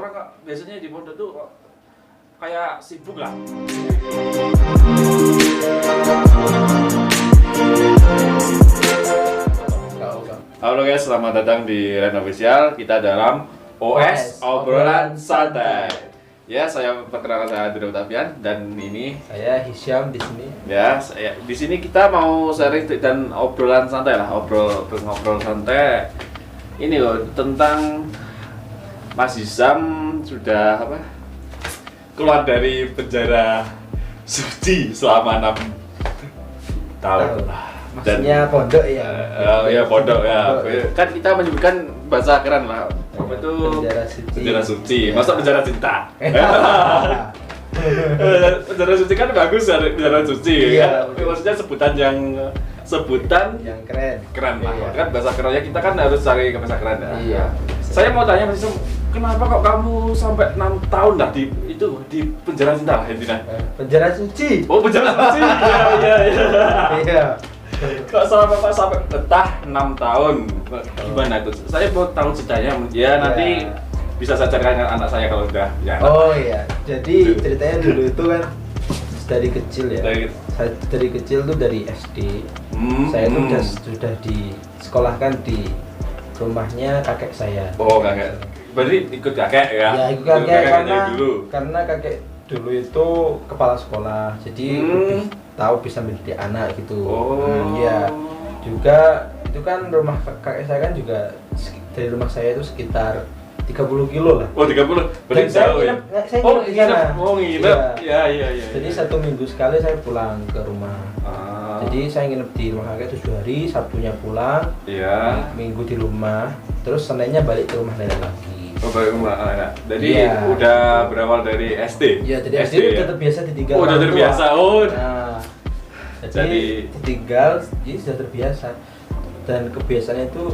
orang kok biasanya di pondok tuh kok kayak sibuk lah. Halo guys, selamat datang di Ren Official. Kita dalam OS Obrolan Santai. Ya, saya perkenalkan, saya Adrian Utapian dan ini saya Hisyam di sini. Ya, di sini kita mau sharing dan obrolan santai lah, ngobrol santai. Ini loh tentang Mas Hisyam sudah keluar dari penjara suci selama 6 tahun. Maksudnya pondok ya? Ya pondok ya. Kan kita menyebutkan bahasa keren lah. Apa itu? Penjara suci. Masa penjara cinta? Penjara suci kan bagus ya, penjara suci. Iya, kan? Maksudnya sebutan yang keren lah. Iya. Kan bahasa kerennya kita kan harus cari ke bahasa keren ya. Iya. Saya mau tanya Mas Hisyam, kenapa kok kamu sampai 6 tahun lah di penjara cinta lah intinya? Penjara suci. Oh, penjara suci. Iya. Kok sampai betah 6 tahun? Gimana itu? Saya mau tahu ceritanya. Ya nanti bisa saya ceritakan anak saya kalau udah ya. Oh iya. Jadi ceritanya dulu itu kan dari kecil ya. Saya dari kecil tuh dari SD. Saya tuh sudah disekolahkan di rumahnya kakek saya. Oh, kakek. Berarti ikut kakek ya? Ya ikut kakek karena kakek dulu itu kepala sekolah. Jadi lebih tahu bisa mendidik anak gitu. Ya juga itu kan rumah kakek saya kan juga dari rumah saya itu sekitar 30 kilo lah. Oh 30, berarti jauh ya? Nginep. Ya. Jadi 1 minggu sekali saya pulang ke rumah. Jadi saya nginep di rumah kakek 7 hari, Sabtunya pulang. Iya. Minggu di rumah, terus Seninnya balik ke rumah nenek lagi. Oh balik ke rumah anak. Jadi udah berawal dari SD? Iya, dari SD itu udah terbiasa ditinggal. Oh udah terbiasa. Nah, jadi ditinggal, jadi sudah terbiasa. Dan kebiasaannya itu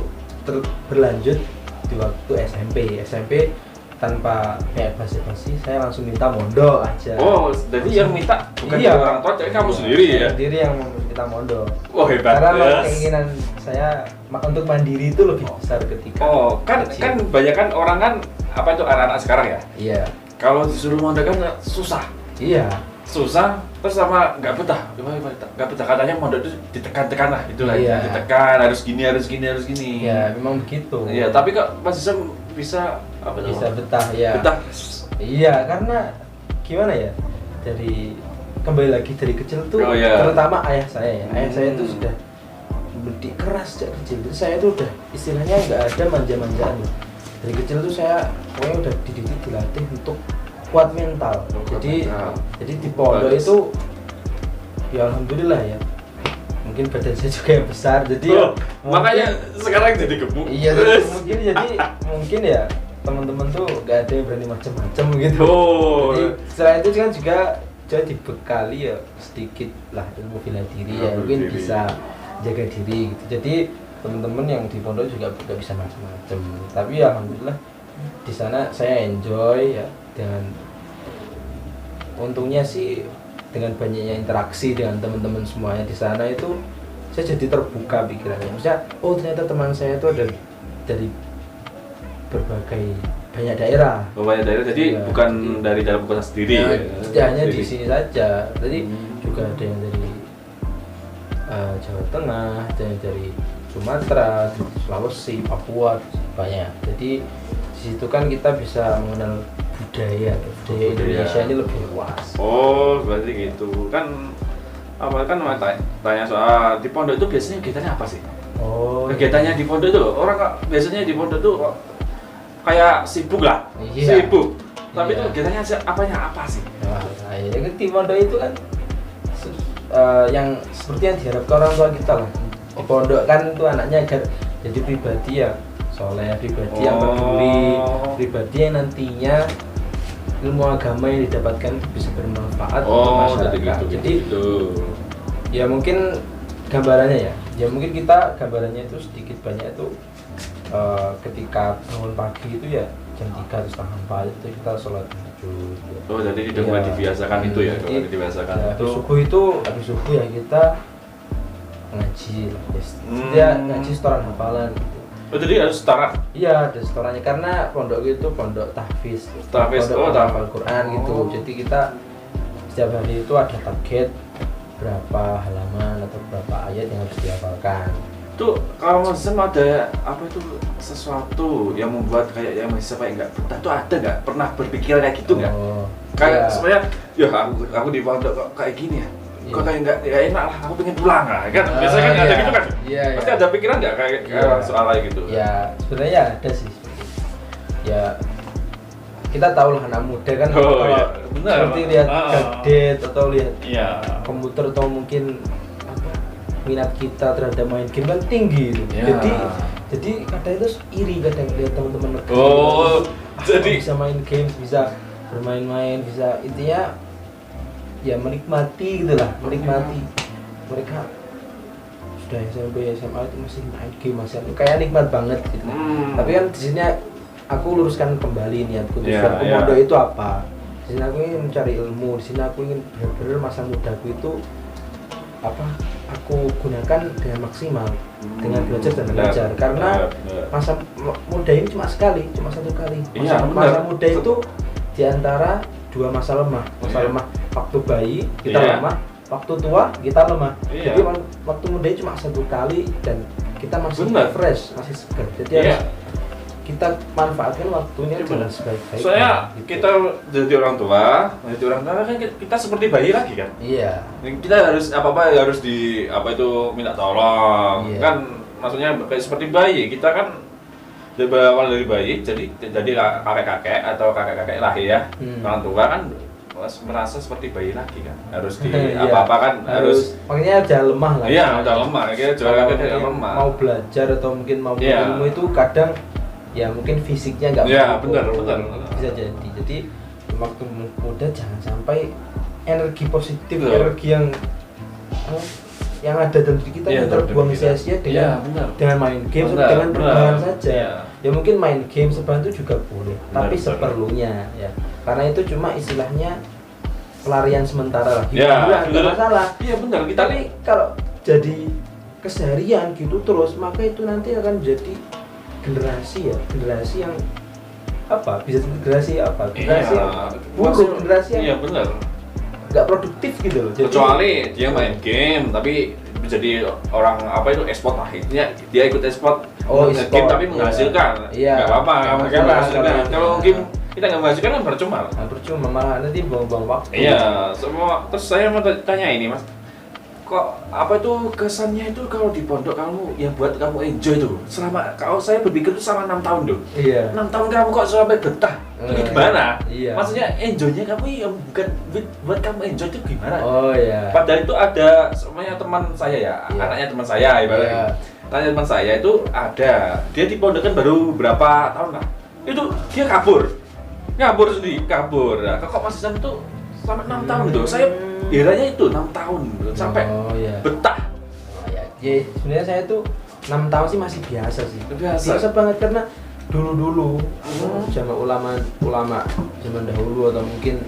berlanjut di waktu SMP tanpa kayak basa-basi saya langsung minta mondok aja. Oh, jadi yang minta bukan orang tua, jadi kamu sendiri ya? Sendiri yang minta mondok. Oh hebat. Karena keinginan saya untuk mandiri itu lebih besar ketika. Oh, kan banyak kan orang kan itu anak-anak sekarang ya? Iya. Kalau disuruh mondok kan susah. Iya. Susah, terus sama nggak betah, nggak betah katanya mondok itu ditekan-tekan lah, itulah ditekan harus gini. Ya memang begitu. Iya, tapi kok Mas Hisyam bisa bisa betah ya. Betah. Iya, karena gimana ya? Kembali lagi dari kecil tuh, terutama ayah saya ya. Ayah saya itu sudah mendidik keras sejak kecil. Jadi saya tuh udah istilahnya nggak ada manja-manjaan. Dari kecil tuh saya pokoknya udah dilatih untuk kuat mental. Jadi di pondok itu ya alhamdulillah ya. Mungkin badan saya juga yang besar jadi makanya sekarang jadi gemuk. Iya, mungkin ya teman-teman tuh gak ada yang berani macam-macam gitu. Jadi selain itu kan juga dibekali ya sedikit lah ilmu bela diri ya, mungkin bisa jaga diri gitu. Jadi teman-teman yang di pondok juga gak bisa macam-macam. Tapi ya alhamdulillah di sana saya enjoy ya, dengan untungnya sih dengan banyaknya interaksi dengan teman-teman semuanya di sana itu saya jadi terbuka pikirannya. Maksudnya ternyata teman saya itu ada dari berbagai banyak daerah. Banyak daerah, jadi bukan dari dalam kota sendiri ya. Tidak hanya di sini saja. Jadi juga ada yang dari Jawa Tengah, ada yang dari Sumatera, Sulawesi, Papua, banyak. Jadi di situ kan kita bisa mengenal budaya Indonesia ini lebih luas. Oh, berarti gitu. Kan mau tanya soal di pondok itu biasanya kegiatannya apa sih? Kegiatannya di pondok itu orang kok biasanya di pondok itu kayak sibuk lah. Iya. Sibuk. Tapi itu kegiatannya apa sih? Yang di pondok itu kan yang seperti yang diharapkan orang tua kita lah. Di pondok kan itu anaknya agar jadi pribadi yang soleh, pribadi yang peduli, pribadi yang nantinya ilmu agama yang didapatkan bisa bermanfaat untuk masyarakat. Jadi ya mungkin gambarannya ya mungkin kita gambarannya itu sedikit banyak itu ketika bangun pagi itu ya jam 3 atau 3:30 itu kita sholat tahajud. Oh jadi udah mulai dibiasakan itu ya, kalau dibiasakan itu. Habis subuh ya kita ngaji lah, ngaji setoran hafalan gitu. Oh, jadi harus setara? Iya, ada setorannya karena pondok itu pondok tahfiz. Tahfiz, pondok tahfiz. Al-Quran gitu. Jadi kita setiap hari itu ada target berapa halaman atau berapa ayat yang harus dihafalkan. Itu kalau Muslim ada apa itu sesuatu yang membuat kayak yang mahasiswa kayak nggak betah tuh ada nggak? Pernah berpikir kayak gitu nggak? Kayak sebenarnya, ya aku di pondok kok kayak gini ya? Kok kayak nggak enak lah, aku pengen pulang lah kan? Biasanya kan ada gitu kan? Pasti ada pikiran nggak kayak soal kayak gitu? Ya sebenarnya ada sih. Ya kita tahu lah anak muda kan kalau seperti lihat gadget atau lihat komputer atau mungkin minat kita terhadap main game kan tinggi itu. Jadi kadang itu iri kadang lihat teman-teman jadi bisa main game, bisa bermain-main, bisa intinya ya menikmati gitulah, menikmati. Mereka sudah SMP, SMA itu masih main game, masih kayak nikmat banget gitu. Tapi kan di sini aku luruskan kembali niatku tujuan pondok itu apa. Di sini aku ingin mencari ilmu, di sini aku ingin benar-benar masa mudaku itu apa aku gunakan dengan maksimal dengan belajar dan belajar karena masa muda ini cuma sekali, cuma satu kali. Masa muda itu diantara dua masa lemah. Masa lemah waktu bayi kita lemah, waktu tua kita lemah. Jadi waktu muda ini cuma satu kali dan kita masih fresh, masih segar. Jadi harus kita manfaatkan waktunya dengan sebaik-baiknya. Soalnya kita jadi orang tua kan kita seperti bayi lagi kan. Iya. Kita harus apa-apa harus di apa itu minta tolong. Kan maksudnya kayak seperti bayi. Kita kan awal dari bayi jadi kakek-kakek atau kakek-kakek lahir ya. Orang tua kan merasa seperti bayi lagi kan. Harus di apa-apa kan harus makanya jangan lemah lah. Iya, udah lemah. Kita jual kakek lemah. Mau belajar atau mungkin mau ilmu itu kadang ya mungkin fisiknya nggak benar bisa jadi waktu muda jangan sampai energi positif energi yang ada dalam diri kita terbuang sia-sia dengan main game dengan rebahan saja ya mungkin main game sebahan itu juga boleh tapi seperlunya ya karena itu cuma istilahnya pelarian sementara lah hiburan nggak masalah tapi kalau jadi keseharian gitu terus maka itu nanti akan jadi generasi yang apa bisa generasi apa generasi buruk generasi yang nggak produktif gitu loh. Kecuali dia main game tapi menjadi orang apa itu e-sport akhirnya dia ikut e-sport game tapi menghasilkan nggak apa-apa menghasilkan. Kalau game kita nggak menghasilkan kan percuma malah nanti buang-buang waktu. Semua terus saya mau tanya ini mas, kok apa itu kesannya itu kalau di pondok kamu yang buat kamu enjoy tuh selama kalau saya berpikir tuh selama 6 tahun tuh 6 tahun kamu kok sampai betah itu gimana? Maksudnya enjoynya kamu yang bukan buat kamu enjoy itu gimana? Padahal itu ada semuanya teman saya ya anaknya teman saya ibaratnya anaknya teman saya itu ada dia di pondok kan baru berapa tahun lah itu dia kabur nah, kok masih sama tuh selama 6 tahun itu saya kiranya itu 6 tahun sampai betah. Sebenarnya saya tuh 6 tahun sih masih biasa banget karena dulu zaman ulama zaman dahulu atau mungkin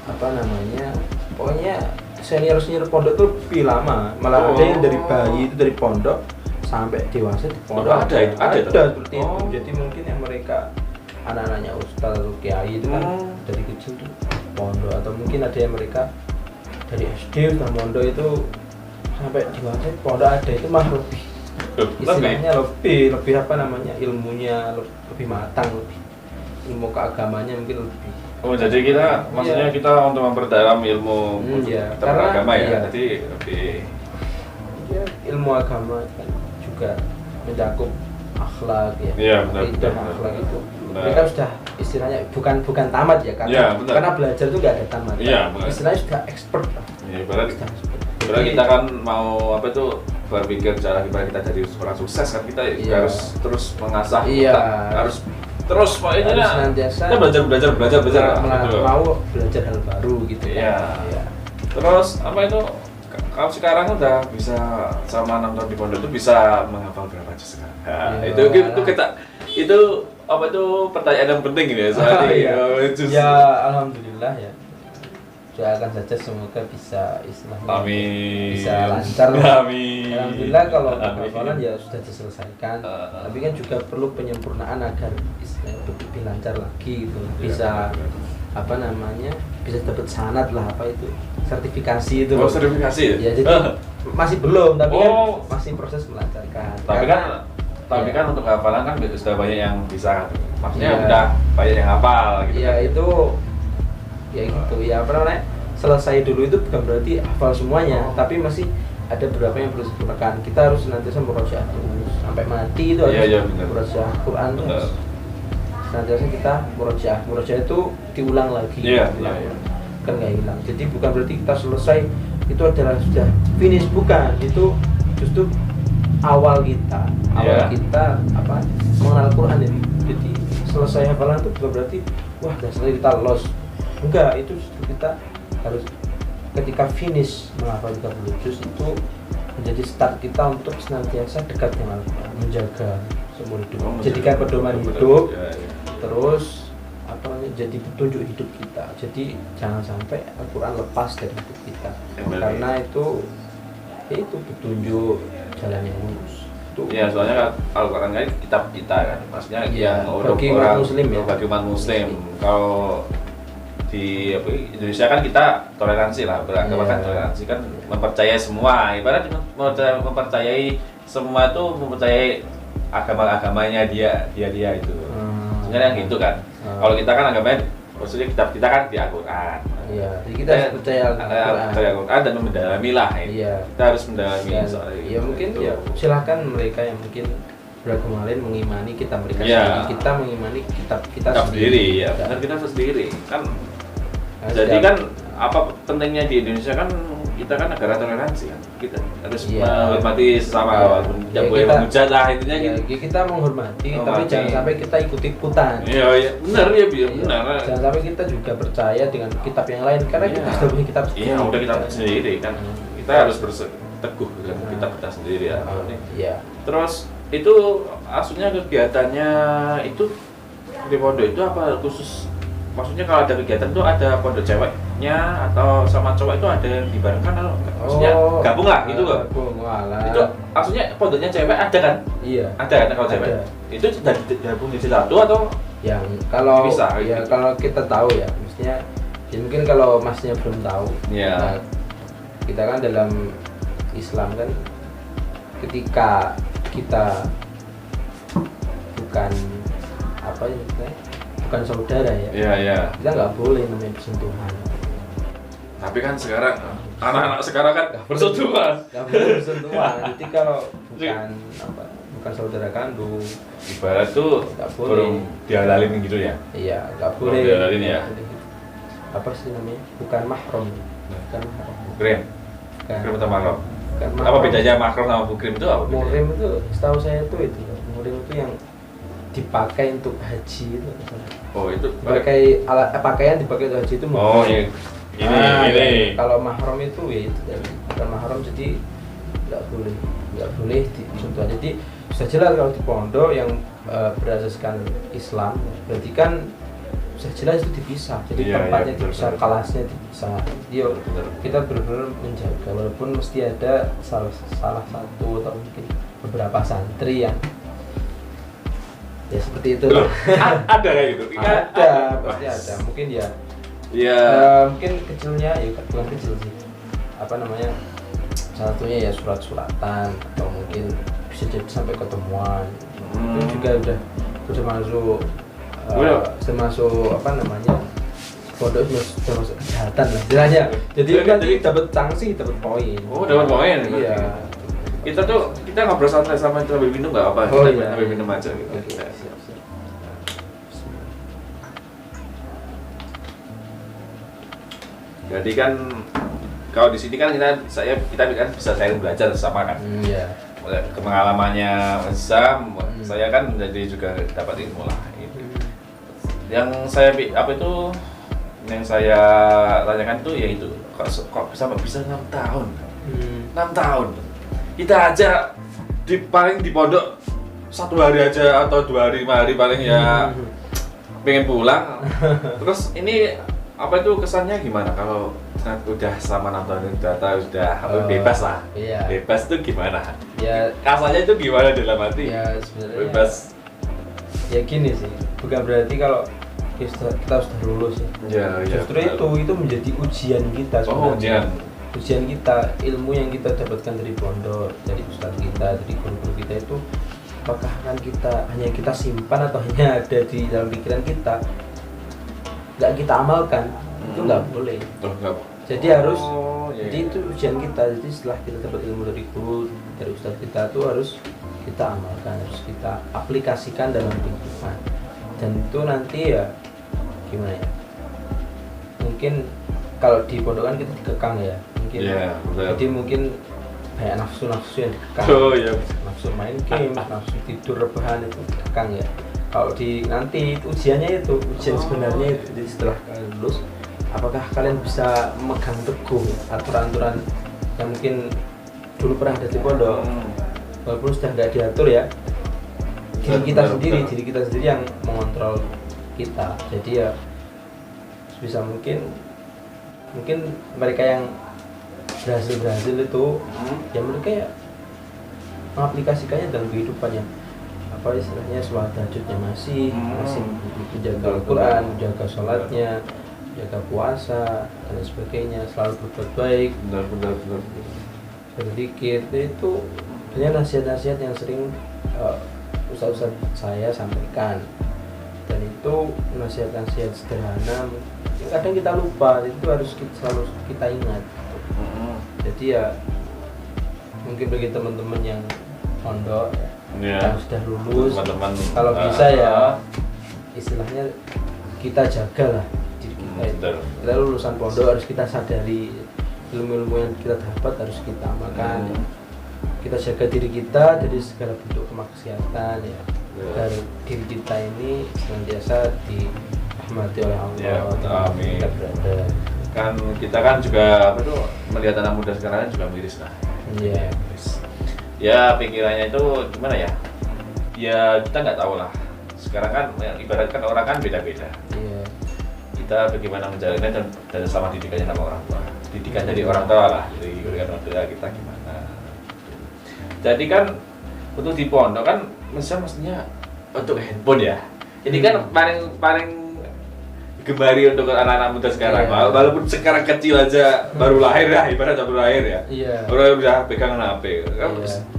apa namanya pokoknya senior pondok tuh lebih lama malah ada yang dari bayi itu dari pondok sampai dewasa di pondok ada seperti itu jadi mungkin yang mereka anak-anaknya ustaz atau kiai itu kan dari kecil tuh pondok atau mungkin ada yang mereka dari SD udah pondok itu sampai dewasa pondok ada itu mah lebih istilahnya lebih apa namanya ilmunya lebih matang lebih ilmu keagamanya mungkin lebih jadi kita maksudnya kita untuk memperdalam ilmu beragama jadi lebih ilmu agama kan juga mencakup akhlak dan akhlak itu mereka sudah istilahnya bukan tamat ya karena belajar itu nggak ada tamat istilahnya sudah expert lah berarti kita kan mau apa itu berpikir cara gimana kita jadi orang sukses kan kita harus terus mengasah harus terus pokoknya kita belajar mau belajar hal baru gitu terus apa itu kalau sekarang udah bisa sama 6 tahun di pondok itu bisa menghafal berapa juz sekarang? Itu apa itu pertanyaan yang penting ini ya soalnya ya alhamdulillah ya doakan saja semoga bisa istilahnya Amin. bisa lancar lah. Amin. Alhamdulillah kalau hafalan ya sudah diselesaikan. Tapi kan juga perlu penyempurnaan agar istilahnya lebih lancar lagi gitu. Bisa apa namanya? Bisa dapat sanad lah, apa itu? Sertifikasi itu. Oh, sertifikasi ya? Ya jadi masih belum, tapi kan masih proses melancarkan. Tapi kan untuk hafalan kan sudah banyak yang bisa. Maksudnya udah banyak yang hafal gitu. Iya, kan? itu ya gitu ya, apa namanya, selesai dulu itu bukan berarti hafal semuanya, tapi masih ada beberapa yang perlu disempurnakan. Kita harus senantiasa murojaah terus sampai mati, itu harus murojaah Quran tuh harus senantiasa kita murojaah itu diulang lagi, kan nggak hilang. Jadi bukan berarti kita selesai itu adalah sudah finish, bukan, itu justru awal kita apa mengenal Quran ini. Jadi selesai hafalan itu bukan berarti wah dasarnya kita lost. Enggak, itu kita harus ketika finish menghafal 30 juz itu menjadi start kita untuk senantiasa dekat dengan Al-Quran, menjaga seumur hidup, jadikan pedoman hidup, terus apa namanya, jadi petunjuk hidup kita. Jadi jangan sampai Al-Quran lepas dari hidup kita, karena itu petunjuk jalan yang lurus. Iya, soalnya Al-Quran kan kitab kita kan, maksudnya yang bagi umat muslim ya. Bagi umat muslim. Kalau di Indonesia kan kita toleransi lah, beragama kan toleransi kan, mempercayai semua, ibarat mempercayai semua tuh, mempercayai agama-agamanya dia itu. Sebenarnya gitu kan. Kalau kita kan agamanya, maksudnya kitab kita kan di Al-Quran. Iya, jadi kita harus percaya Al-Quran dan mendalami lah. Iya. Kita harus mendalami soal itu. Ya mungkin ya silahkan mereka yang mungkin beragama lain mengimani kitab mereka sendiri, kita mengimani kitab kita sendiri. Ya, benar, kita sendiri kan. Jadi kan apa pentingnya di Indonesia kan, kita kan negara toleransi kan, kita harus menghormati sesama, walaupun tidak boleh menghujat lah intinya gitu. Kita menghormati, tapi jangan sampai kita ikut-ikutan. Iya benar ya, benar. Jangan sampai kita juga percaya dengan kitab yang lain, karena kita sudah punya kitab sendiri. Iya, udah kitab sendiri kan. Kita harus berteguh dengan kitab kita sendiri ya. Iya. Terus itu aslinya kegiatannya itu di pondok itu apa khusus? Maksudnya kalau ada kegiatan tuh ada pondok ceweknya atau sama cowok itu ada yang dibarengkan atau maksudnya gabung lah gitu loh. Itu maksudnya pondoknya cewek ada kan? Iya. Ada kan kalau cewek? Itu sudah digabung jadi satu atau yang kalau bisa, ya gitu. Kalau kita tahu ya, mestinya ya mungkin kalau masnya belum tahu. Iya. Nah, kita kan dalam Islam kan ketika kita bukan apa ya, bukan saudara ya. Iya. Kita nggak boleh namanya bersentuhan. Tapi kan sekarang anak-anak sekarang kan bersentuhan. Nggak boleh bersentuhan. Jadi kalau bukan saudara kandung, ibarat tuh belum dihalalin gitu ya. Iya, nggak boleh. Dihalalin ya. Apa sih namanya? Bukan mahram. Bukan mahram. Bukrim atau mahram? Apa bedanya mahram sama bukrim itu apa? Muhrim itu setahu saya itu muhrim itu yang dipakai untuk haji itu. Oh, itu pakai pakaian dipakai untuk haji itu. Oh, iya. Ini. Kalau mahram itu ya itu bukan mahram, jadi nggak boleh disentuh. Jadi sudah jelas kalau di pondok yang berasaskan Islam, berarti kan sudah jelas itu dipisah. Jadi tempatnya dipisah, kelasnya dipisah. Dia kita benar-benar menjaga, walaupun mesti ada salah satu atau mungkin beberapa santri yang ya seperti itu. Ada kayak gitu. Ada, pasti ada. Mungkin mungkin kecilnya ya bukan kecil sih. Apa namanya? Salah satunya ya surat-suratan, atau mungkin bisa jadi sampai ketemuan. Itu juga udah masuk apa namanya? Pondok sudah masuk kejahatan lah istilahnya. Jadi nanti dapat sanksi, dapat poin. Oh, dapat poin. Iya. Kita ngobrol santai sama sambil minum nggak apa? Oh, kita iya. sambil minum aja gitu. Oke, siap. Jadi kan kalau di sini kan kita kan bisa sharing belajar sama kan. Iya. Pengalamannya Sam, saya kan jadi juga dapat ilmu lah gitu. Yang saya tanyakan tuh ya itu kok bisa 6 tahun. 6 tahun. Kita aja paling di pondok 1 hari aja atau 2 hari, 5 hari paling ya pengen pulang. Terus ini apa itu kesannya gimana kalau udah selama 6 tahun udah bebas lah? Iya. Bebas itu gimana? Ya rasanya itu gimana dalam arti? Ya sebenarnya bebas. Ya gini sih, bukan berarti kalau kita sudah lulus ya. Justru itu menjadi ujian kita sebenarnya. Ujian kita, ilmu yang kita dapatkan dari pondok, dari ustadz kita, dari guru-guru kita itu apakah akan hanya kita simpan atau hanya ada di dalam pikiran kita, nggak kita amalkan? Itu nggak boleh. Jadi harus jadi itu ujian kita. Jadi setelah kita dapat ilmu dari guru, dari ustadz kita, itu harus kita amalkan, harus kita aplikasikan dalam kehidupan. Dan itu nanti ya gimana ya, mungkin kalau di pondok kan kita dikekang ya, mungkin jadi mungkin kayak nafsu-nafsu yang dikekang, nafsu main game, nafsu tidur rebahan itu dikekang ya. Kalau di nanti ujiannya itu ujian sebenarnya itu. Jadi setelah kalian lulus, apakah kalian bisa memegang teguh aturan-aturan yang mungkin dulu pernah ada di pondok, walaupun sudah nggak diatur ya, diri kita sendiri yang mengontrol kita. Jadi ya sebisa mungkin mereka yang berhasil itu ya mereka ya mengaplikasikannya dalam kehidupannya, apa istilahnya sholat tahajudnya masih menjaga Al-Quran, menjaga sholatnya, jaga puasa dan sebagainya, selalu berbuat baik, benar. berzikir. Itu banyak nasihat-nasihat yang sering ustaz-ustaz saya sampaikan, dan itu nasihat-nasihat sederhana kadang kita lupa, itu harus selalu kita ingat. Jadi ya mungkin bagi teman-teman yang pondok yang sudah lulus, teman-teman, kalau bisa ya istilahnya kita jagalah diri kita. Kita lulusan pondok harus kita sadari ilmu-ilmu yang kita dapat harus kita amalkan. Kita jaga diri kita dari segala bentuk kemaksiatan ya. Dan diri kita ini senantiasa dirahmati oleh Allah. Amin. Kan kita kan juga melihat anak muda sekarang juga miris lah. Iya. Ya pikirannya itu gimana ya? Ya kita nggak tahu lah. Sekarang kan ibaratkan orang kan beda-beda. Iya. Kita bagaimana menjalannya dan sama didikannya sama orang tua. Didikan dari orang tua lah. Jadi orang tua kita gimana. Jadi kan untuk di pondok kan mestinya untuk handphone ya. Ini kan paling gemari untuk anak-anak muda sekarang. Walaupun sekarang kecil aja baru lahir ya, ibaratnya baru lahir ya. Baru udah pegang HP.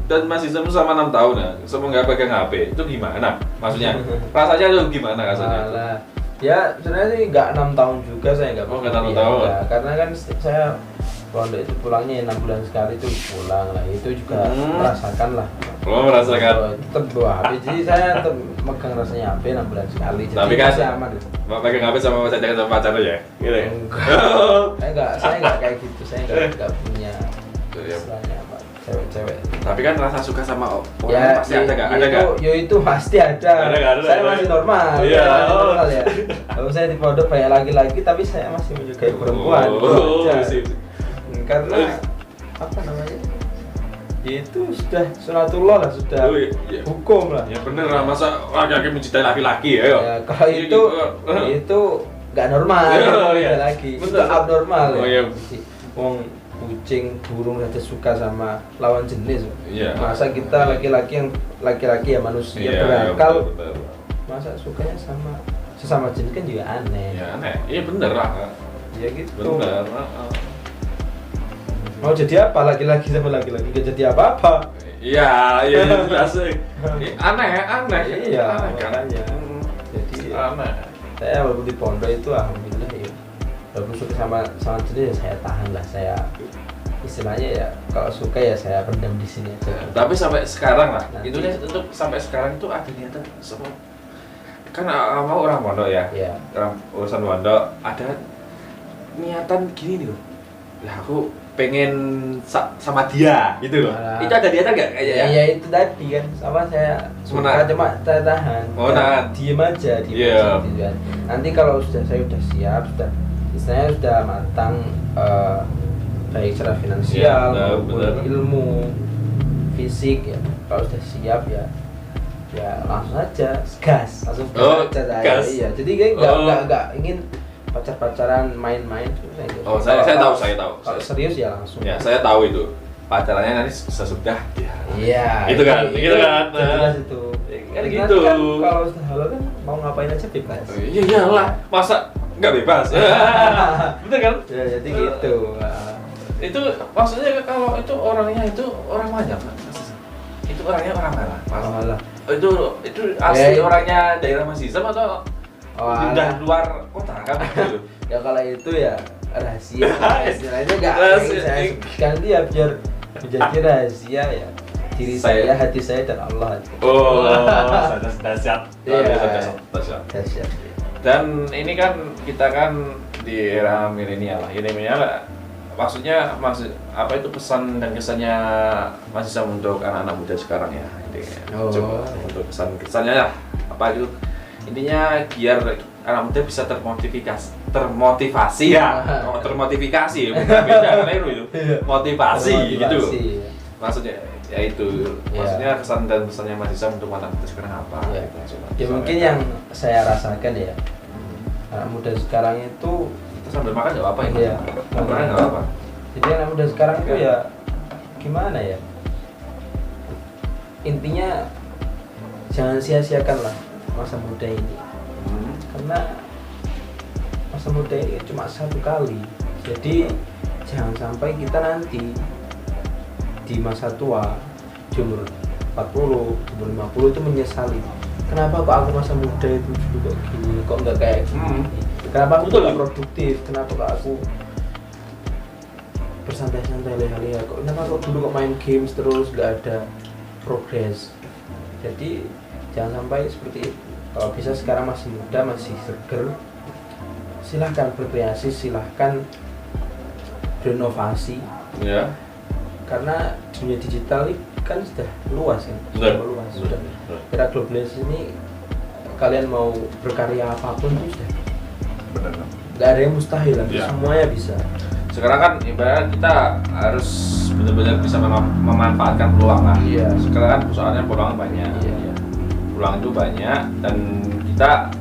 Dan masih sama 6 tahun ya, semua nggak pegang HP. Itu gimana? Maksudnya rasanya itu gimana rasanya? Ya sebenarnya sih nggak 6 tahun juga saya nggak. Oh nggak 6 tahun. Ya, karena kan saya pondok itu pulangnya 6 bulan sekali itu pulang lah, itu juga merasakan lah. Merasakan. Tetap bawa HP, jadi saya tetap megang rasanya HP 6 bulan sekali. Jadi tapi kan masih aman. Mau pegang HP sama pacar ya? Gitu ya? Saya nggak kayak gitu, saya nggak punya istilahnya apa, cewek-cewek. Tapi kan rasa suka sama orang pasti ada nggak? Ada nggak? Ya itu pasti ada. Saya masih normal. Iya. Normal ya. Kalau saya di pondok banyak laki-laki, tapi saya masih menyukai perempuan. Karena apa namanya? Itu sudah sunatullah lah, sudah hukum lah. Ya bener lah, masa laki-laki mencintai laki-laki ya? Ya kalau itu nggak normal, lagi. Itu abnormal ya. Wong kucing, burung saja suka sama lawan jenis. Masa kita laki-laki ya manusia berakal, masa sukanya sama sesama jenis kan juga aneh. Ya aneh, iya bener lah. Ya gitu. Bener. Mau jadi apa laki-laki sama laki-laki, gak jadi apa-apa. Iya jelas. Aneh. Iya, makanya. Jadi aneh. Saya walaupun di pondok itu alhamdulillah ya. Walaupun suka sama jenis ya saya tahan lah, saya istilahnya ya kalau suka ya saya pendam di sini aja. Tapi sampai sekarang lah, itu untuk sampai sekarang itu ada niatan semua. Kan mau orang pondok ya. Orang urusan pondok ada niatan gini nih loh. Lah aku pengen sama dia gitu loh. Itu ada niatan nggak kayaknya ya? Ya itu tadi kan sama saya suka cuma saya tahan. Diem aja. Nanti kalau saya udah siap, istilahnya sudah matang baik secara finansial maupun ilmu fisik ya. Kalau sudah siap ya langsung aja gas. Iya. Jadi kayak nggak ingin pacaran main-main susah itu. Oh, saya tahu. Kalau serius ya langsung. Ya, saya tahu itu. Pacarannya nanti sesudah dia. Iya. Gitu kan. Jelas itu. Kan gitu. Kan, kalau sudah halal kan mau ngapain aja bebas. Iya iyalah, masa nggak bebas? Bener kan? Ya, jadi gitu. Itu maksudnya kalau itu orangnya itu orang mana? Itu orangnya orang mana? Malah. Itu asli orangnya daerah Masisam atau udah luar kota kan? Gitu. Ya kalau itu ya rahasia. Istilahnya nggak saya sebutkan dia biar menjadi rahasia ya. Diri saya, hati saya dan Allah. Oh, dahsyat. Dahsyat. Dan ini kan kita kan di era milenial lah. Milenial maksudnya apa itu pesan dan kesannya Mas Isam untuk anak-anak muda sekarang ya? Coba untuk kesannya lah. Apa itu? Intinya biar anak muda bisa termotivasi ya. Termotivasi bukan beda kan itu. Motivasi gitu. Maksudnya ya itu maksudnya kesan dan pesannya Mas Isam untuk anak muda sekarang apa? Ya, coba. Ya mungkin yang saya rasakan ya anak muda sekarang itu kita sambil makan nggak apa-apa ya? Iya. Makan nggak apa-apa. Jadi anak muda sekarang itu ya gimana ya? Intinya jangan sia-siakan lah masa muda ini. Karena masa muda ini cuma satu kali. Jadi jangan sampai kita nanti di masa tua di umur 40, umur 50 itu menyesali. Kenapa kok aku masa muda itu dulu kok gini, kok nggak kayak gini? Kenapa aku nggak produktif? Kenapa kok aku bersantai-santai leha-leha? Kenapa kok dulu kok main games terus nggak ada progres? Jadi jangan sampai seperti itu. Kalau bisa sekarang masih muda, masih seger, silahkan berkreasi, silahkan berinovasi. Ya. Karena dunia digital ini kan sudah luas kan, sudah. Era globalisasi ini kalian mau berkarya apapun itu sudah. Benar. Nggak ada yang mustahil, semuanya bisa. Sekarang kan ibaratnya kita harus benar-benar bisa memanfaatkan peluang lah. Iya. Sekarang kan soalnya peluang banyak. Iya. Peluang itu banyak dan kita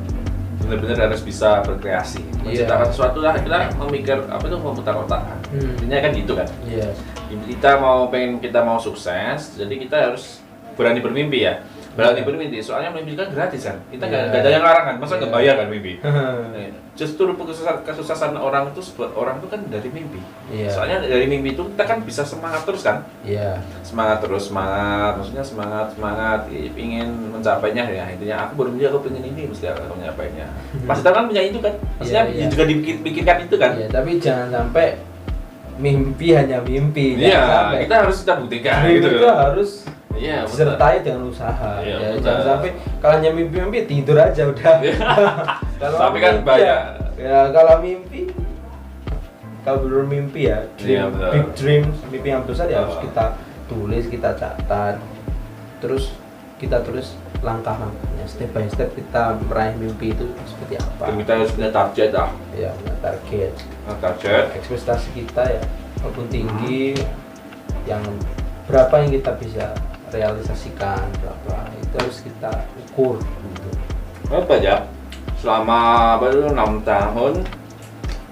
benar-benar harus bisa berkreasi, menciptakan sesuatu lah. Kita memikir apa itu memutar otak. Intinya kan gitu kan. Iya. Kita mau sukses, jadi kita harus berani bermimpi ya. Berani bermimpi, soalnya mimpi kan gratis kan. Kita nggak ada yang larang kan, masa nggak bayar kan mimpi. Justru kesuksesan orang itu kan dari mimpi. Soalnya dari mimpi itu kita kan bisa semangat terus kan. Semangat, maksudnya semangat, ingin mencapainya ya. Intinya aku bermimpi, aku pengen ini, mesti aku mencapainya. Pasti kita kan punya itu kan, maksudnya juga dipikirkan itu kan. Tapi jangan sampai mimpi hanya mimpi. Iya, kita harus buktikan gitu. Itu harus betul. disertai dengan usaha. Jangan sampai kalau hanya mimpi tidur aja udah. Tapi kan banyak. Ya kalau mimpi, kalau benar mimpi ya, big dreams, mimpi yang besar ya harus kita tulis, kita catat, terus kita tulis langkah-langkahnya, step by step kita meraih mimpi itu seperti apa. Kita harus punya target lah. Ya, punya target. Ekspektasi kita ya, walaupun tinggi, yang berapa yang kita bisa realisasikan, berapa itu harus kita ukur gitu. Apa ya? Selama baru 6 tahun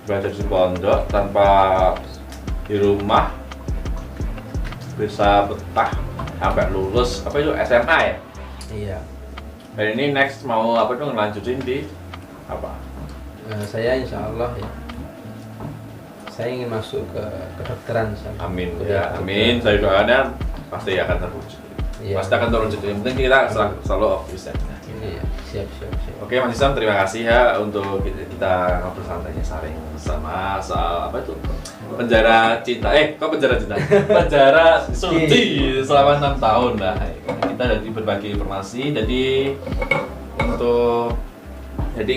belajar di pondok tanpa di rumah, bisa betah sampai lulus apa itu SMA ya? Iya. Dan ini next mau apa tuh ngelanjutin di apa? Saya insya Allah ya, saya ingin masuk ke kedokteran. Amin ya, amin. Saya doakan pasti akan terwujud. Pasti akan terwujud. Yang penting kita selalu optimis ya. Siap. Oke Mas Isam, terima kasih ya untuk kita ngobrol santainya saling sama soal apa itu penjara cinta. Kok penjara cinta? Penjara suci selama 6 tahun lah. Kita dari berbagi informasi. Jadi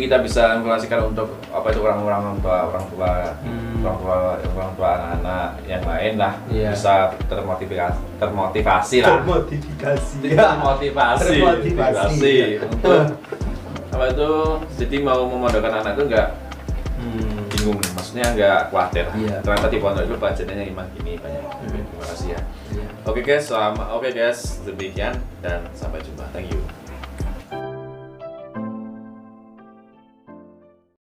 kita bisa informasikan untuk apa itu orang tua anak-anak yang lain lah, bisa termotivasi untuk apa itu, jadi mau memondokkan anak itu enggak bingung, maksudnya enggak khawatir. Ternyata di pondok itu budgetnya cuma gini banyak. Terima kasih ya. Oke guys, demikian dan sampai jumpa. Thank you.